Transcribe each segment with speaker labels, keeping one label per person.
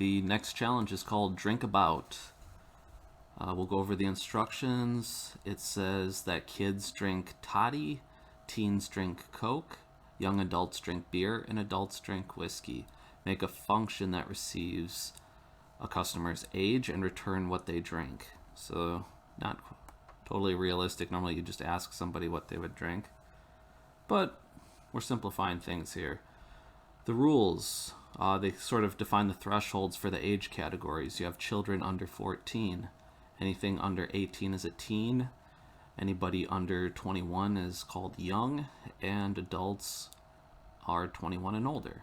Speaker 1: the next challenge is called Drinkabout. We'll go over the instructions. It says that kids drink toddy, teens drink Coke, young adults drink beer, and adults drink whiskey. Make a function that receives a customer's age and return what they drink. So not totally realistic. Normally you just ask somebody what they would drink. But we're simplifying things here. The rules, they sort of define the thresholds for the age categories. You have children under 14. Anything under 18 is a teen. Anybody under 21 is called young, and adults are 21 and older.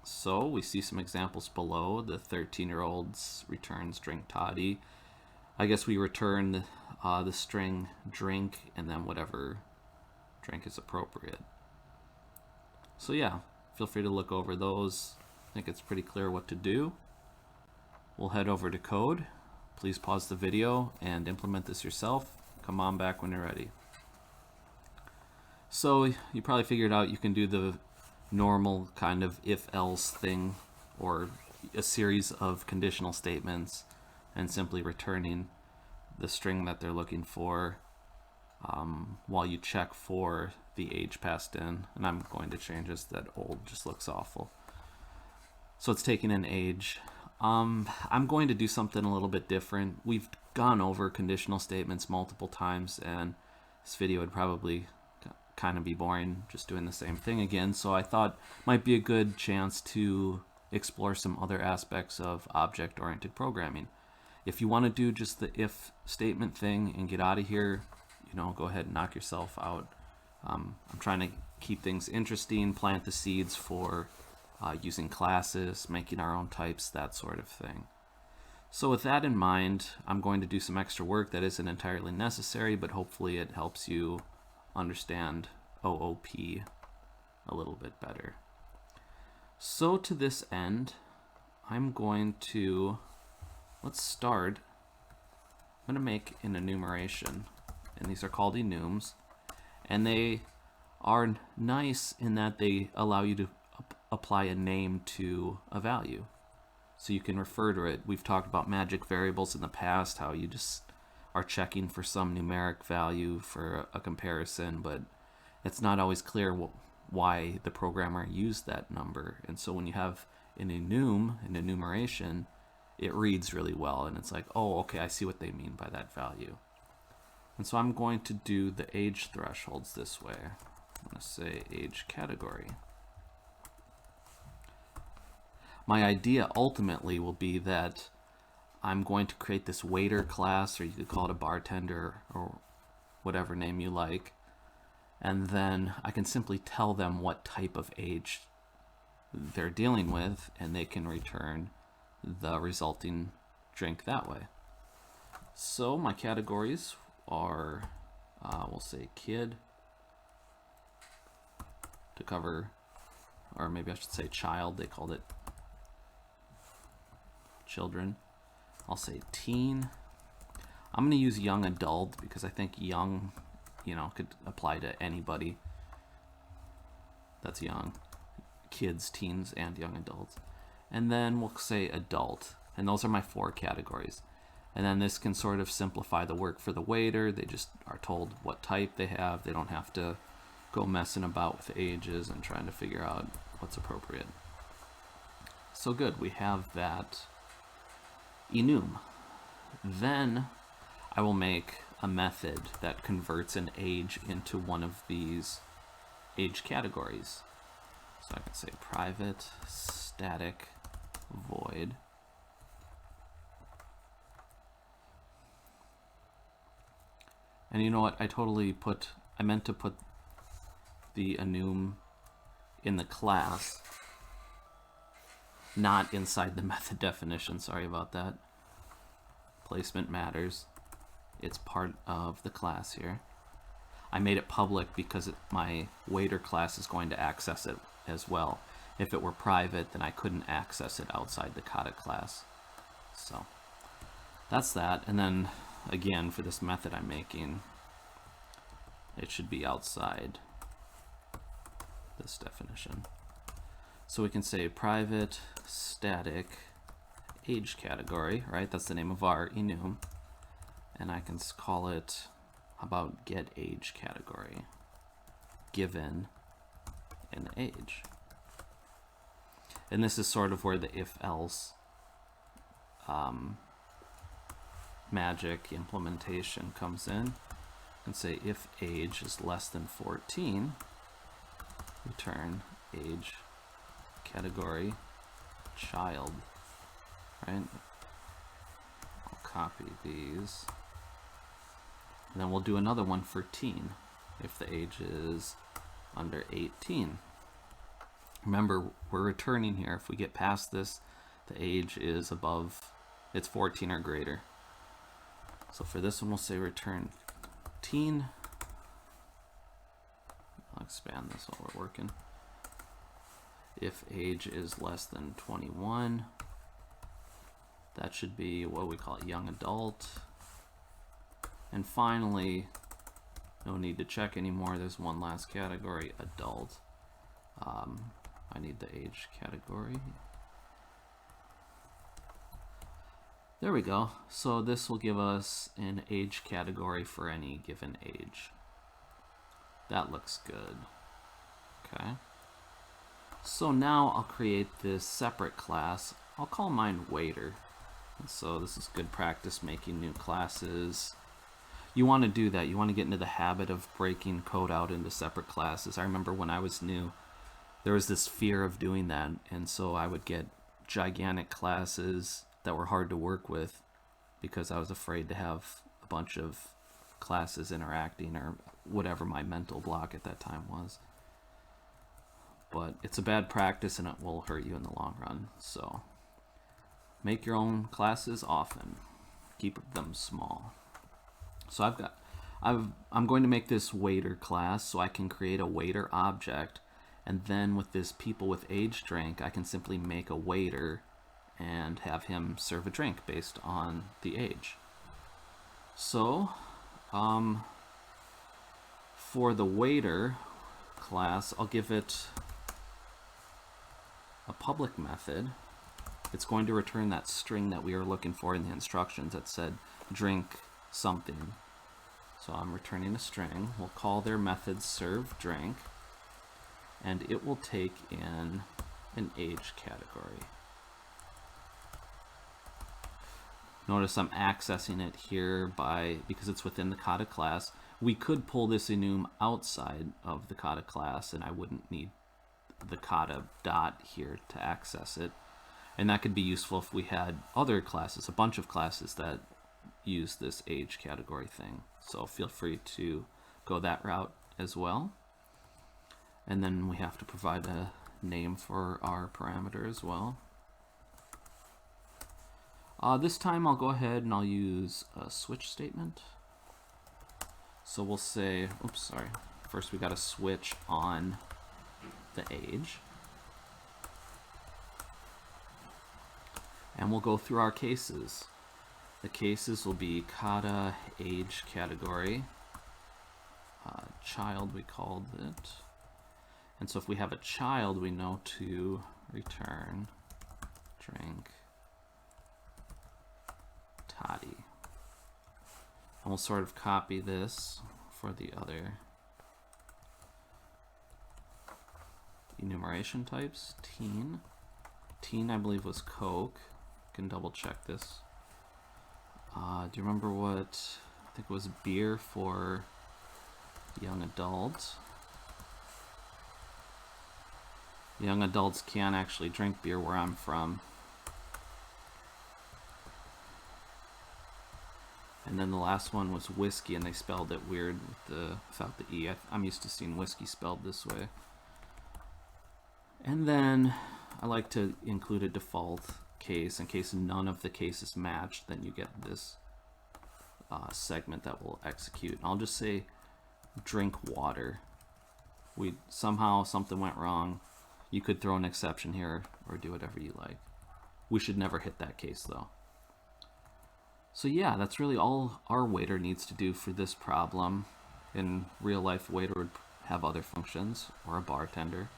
Speaker 1: So we see some examples below. The 13-year-olds returns drink toddy. I guess we return the string drink and then whatever drink is appropriate. So yeah, feel free to look over those. I think it's pretty clear what to do. We'll head over to code. Please pause the video and implement this yourself. Come on back when you're ready. So you probably figured out you can do the normal kind of if-else thing, or a series of conditional statements and simply returning the string that they're looking for while you check for the age passed in. And I'm going to change this, that old just looks awful. So it's taking an age. I'm going to do something a little bit different. We've gone over conditional statements multiple times, and this video would probably kind of be boring just doing the same thing again. So I thought might be a good chance to explore some other aspects of object-oriented programming. If you want to do just the if statement thing and get out of here, go ahead and knock yourself out. I'm trying to keep things interesting, plant the seeds for using classes, making our own types, that sort of thing. So with that in mind, I'm going to do some extra work that isn't entirely necessary, but hopefully it helps you understand OOP a little bit better. So to this end, I'm going to, let's start, I'm going to make an enumeration, and these are called enums, and they are nice in that they allow you to apply a name to a value. So you can refer to it. We've talked about magic variables in the past, how you just are checking for some numeric value for a comparison, but it's not always clear why the programmer used that number. And so when you have an enumeration, it reads really well, and it's like, oh, okay, I see what they mean by that value. And so I'm going to do the age thresholds this way. I'm going to say age category. My idea ultimately will be that I'm going to create this waiter class, or you could call it a bartender or whatever name you like, and then I can simply tell them what type of age they're dealing with, and they can return the resulting drink that way. So my categories are, we'll say kid to cover, or maybe I should say child, they called it children. I'll say teen. I'm going to use young adult because I think young, could apply to anybody that's young. Kids, teens, and young adults. And then we'll say adult. And those are my 4 categories. And then this can sort of simplify the work for the waiter. They just are told what type they have. They don't have to go messing about with ages and trying to figure out what's appropriate. So good, we have that enum. Then I will make a method that converts an age into one of these age categories. So I can say private static void and you know what, I meant to put the enum in the class, not inside the method definition. Sorry about that. Placement matters. It's part of the class here. I made it public because my waiter class is going to access it as well. If it were private, then I couldn't access it outside the kata class. So that's that. And then again, for this method I'm making, it should be outside this definition. So we can say private static age category, right? That's the name of our enum. And I can call it, how about get age category, given an age. And this is sort of where the if-else magic implementation comes in. And say if age is less than 14, return age category child, right? I'll copy these. And then we'll do another one for teen, if the age is under 18. Remember, we're returning here. If we get past this, the age is above, it's 14 or greater. So for this one, we'll say return teen. I'll expand this while we're working. If age is less than 21, that should be what we call young adult. And finally, no need to check anymore. There's one last category, adult. I need the age category. There we go. So this will give us an age category for any given age. That looks good. Okay. So now I'll create this separate class. I'll call mine waiter. And so this is good practice making new classes. You want to do that. You want to get into the habit of breaking code out into separate classes. I remember when I was new, there was this fear of doing that, and so I would get gigantic classes that were hard to work with because I was afraid to have a bunch of classes interacting or whatever my mental block at that time was. But it's a bad practice and it will hurt you in the long run. So make your own classes often. Keep them small. So I'm going to make this waiter class so I can create a waiter object, and then with this people with age drink, I can simply make a waiter and have him serve a drink based on the age. So for the waiter class, I'll give it a public method. It's going to return that string that we were looking for in the instructions that said drink something. So I'm returning a string. We'll call their method serve drink, and it will take in an age category. Notice I'm accessing it here because it's within the kata class. We could pull this enum outside of the kata class, and I wouldn't need the kata dot here to access it. And that could be useful if we had other classes, a bunch of classes that use this age category thing. So feel free to go that route as well. And then we have to provide a name for our parameter as well. This time I'll go ahead and I'll use a switch statement. So we'll say, oops, sorry. First we got to switch on the age. And we'll go through our cases. The cases will be kata age category. Child we called it. And so if we have a child, we know to return drink toddy. And we'll sort of copy this for the other enumeration types. Teen. Teen, I believe, was Coke. Can double check this. Do you remember what, I think it was beer for young adult. Young adults can't actually drink beer where I'm from. And then the last one was whiskey, and they spelled it weird without the E. I'm used to seeing whiskey spelled this way. And then I like to include a default case. In case none of the cases match, then you get this segment that will execute. And I'll just say drink water. Somehow something went wrong. You could throw an exception here or do whatever you like. We should never hit that case though. So yeah, that's really all our waiter needs to do for this problem. In real life, waiter would have other functions, or a bartender.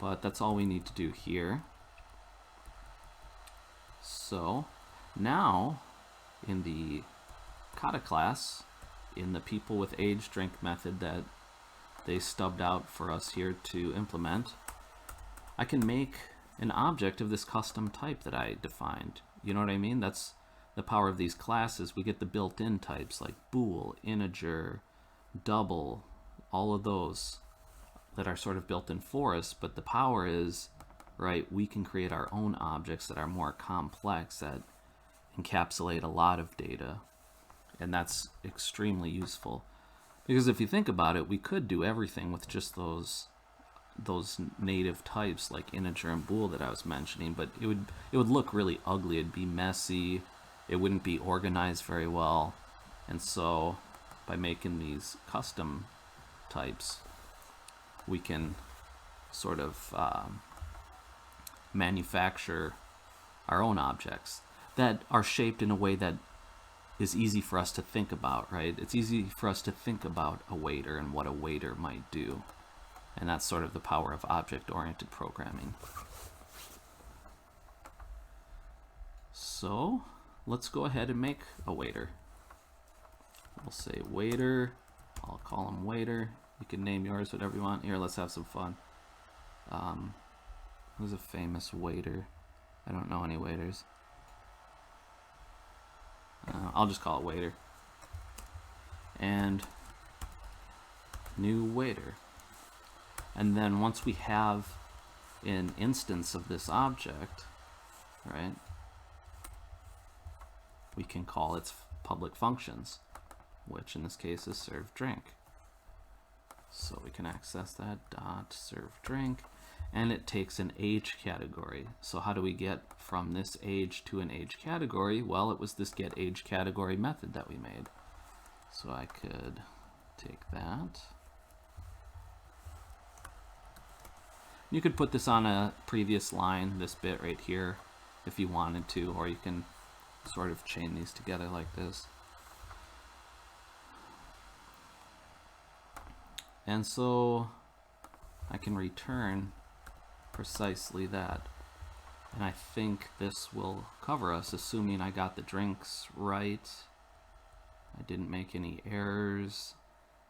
Speaker 1: But that's all we need to do here. So now in the kata class, in the people with age drink method that they stubbed out for us here to implement, I can make an object of this custom type that I defined. You know what I mean? That's the power of these classes. We get the built-in types like bool, integer, double, all of those that are sort of built in for us, but the power is, right, we can create our own objects that are more complex, that encapsulate a lot of data, and that's extremely useful. Because if you think about it, we could do everything with just those native types like integer and bool that I was mentioning, but it would look really ugly. It'd be messy. It wouldn't be organized very well. And so by making these custom types, we can sort of manufacture our own objects that are shaped in a way that is easy for us to think about, right? It's easy for us to think about a waiter and what a waiter might do. And that's sort of the power of object-oriented programming. So let's go ahead and make a waiter. We'll say waiter. I'll call him waiter. You can name yours whatever you want. Here, let's have some fun. Who's a famous waiter? I don't know any waiters. I'll just call it waiter. And new waiter. And then once we have an instance of this object, right, we can call its public functions, which in this case is serve drink. So we can access that dot serve drink, and it takes an age category. So how do we get from this age to an age category? Well, it was this get age category method that we made. So I could take that. You could put this on a previous line, this bit right here, if you wanted to, or you can sort of chain these together like this. And so I can return precisely that. And I think this will cover us, assuming I got the drinks right. I didn't make any errors.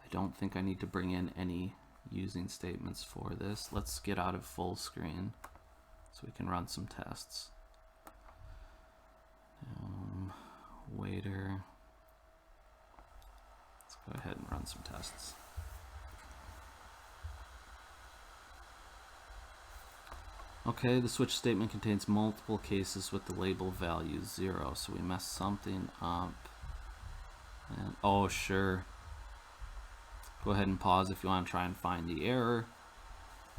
Speaker 1: I don't think I need to bring in any using statements for this. Let's get out of full screen so we can run some tests. Waiter. Let's go ahead and run some tests. Okay, the switch statement contains multiple cases with the label value 0, so we messed something up. And, oh, sure. Go ahead and pause if you want to try and find the error.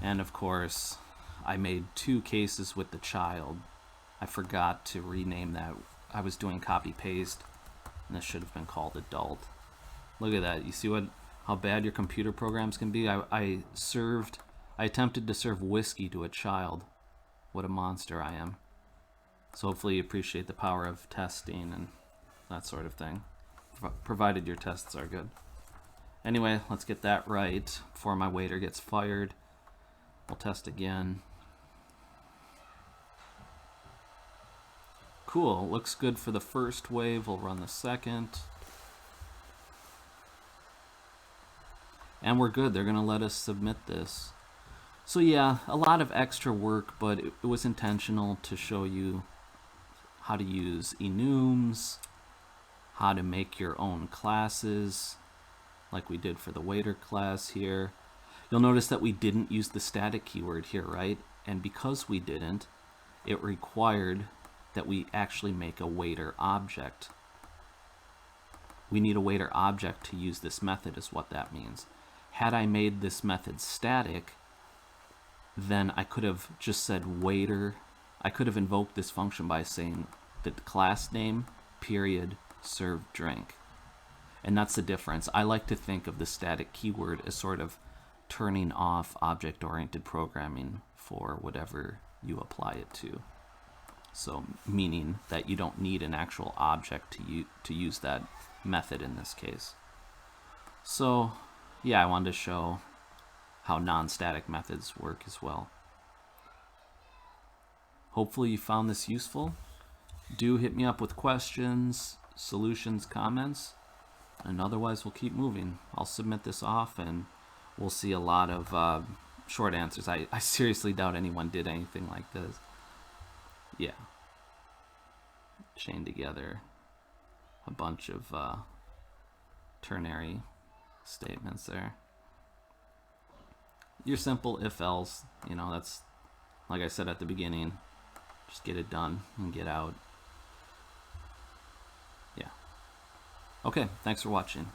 Speaker 1: And of course, I made 2 cases with the child. I forgot to rename that. I was doing copy paste, and this should have been called adult. Look at that. You see how bad your computer programs can be? I attempted to serve whiskey to a child. What a monster I am. So hopefully you appreciate the power of testing and that sort of thing, provided your tests are good. Anyway, let's get that right before my waiter gets fired. We'll test again. Cool, looks good for the first wave. We'll run the second. And we're good. They're going to let us submit this. So yeah, a lot of extra work, but it was intentional to show you how to use enums, how to make your own classes, like we did for the waiter class here. You'll notice that we didn't use the static keyword here, right? And because we didn't, it required that we actually make a waiter object. We need a waiter object to use this method, is what that means. Had I made this method static, then I could have just said waiter. I could have invoked this function by saying the class name, period, serve drink. And that's the difference. I like to think of the static keyword as sort of turning off object-oriented programming for whatever you apply it to. So meaning that you don't need an actual object to use that method in this case. So yeah, I wanted to show how non-static methods work as well. Hopefully you found this useful. do hit me up with questions, solutions, comments, and otherwise we'll keep moving. I'll submit this off and we'll see a lot of short answers. I seriously doubt anyone did anything like this. Yeah. Chain together a bunch of ternary statements there. Your simple if-else, you know, that's, like I said at the beginning, just get it done and get out. Yeah. Okay, thanks for watching.